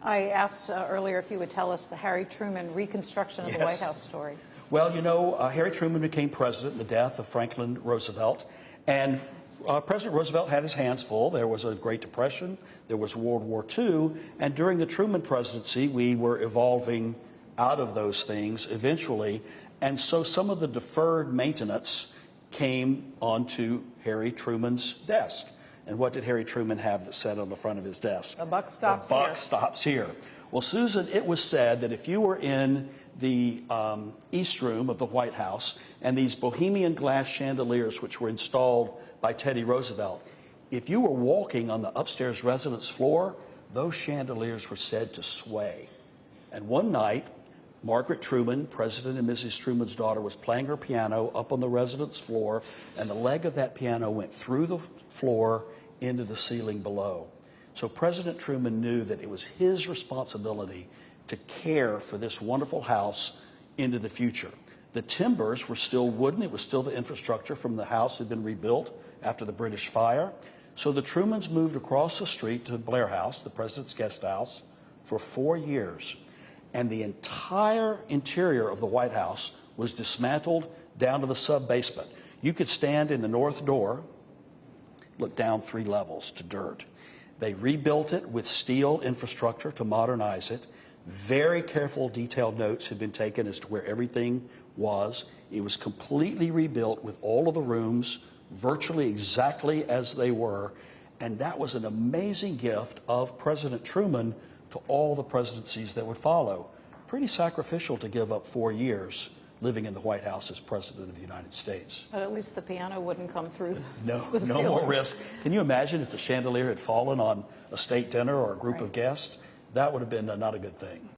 I asked earlier if you would tell us the Harry Truman reconstruction of the White House story. Well, you know, Harry Truman became president in the death of Franklin Roosevelt, and President Roosevelt had his hands full. There was a Great Depression, there was World War II, and during the Truman presidency, we were evolving out of those things eventually, and so some of the deferred maintenance came onto Harry Truman's desk. And what did Harry Truman have that said on the front of his desk? The buck stops here. The buck stops here. Well, Susan, it was said that if you were in the East Room of the White House and these bohemian glass chandeliers, which were installed by Teddy Roosevelt, if you were walking on the upstairs residence floor, those chandeliers were said to sway. And one night, Margaret Truman, President and Mrs. Truman's daughter, was playing her piano up on the residence floor, and the leg of that piano went through the floor into the ceiling below. So President Truman knew that it was his responsibility to care for this wonderful house into the future. The timbers were still wooden. It was still the infrastructure from the house that had been rebuilt after the British fire. So the Trumans moved across the street to Blair House, the president's guest house, for 4 years. And the entire interior of the White House was dismantled down to the sub-basement. You could stand in the north door, look down 3 levels to dirt. They rebuilt it with steel infrastructure to modernize it. Very careful, detailed notes had been taken as to where everything was. It was completely rebuilt with all of the rooms virtually exactly as they were. And that was an amazing gift of President Truman to all the presidencies that would follow. Pretty sacrificial to give up 4 years living in the White House as President of the United States. But at least the piano wouldn't come through No ceiling. more risk. Can you imagine if the chandelier had fallen on a state dinner or a group of guests? That would have been not a good thing.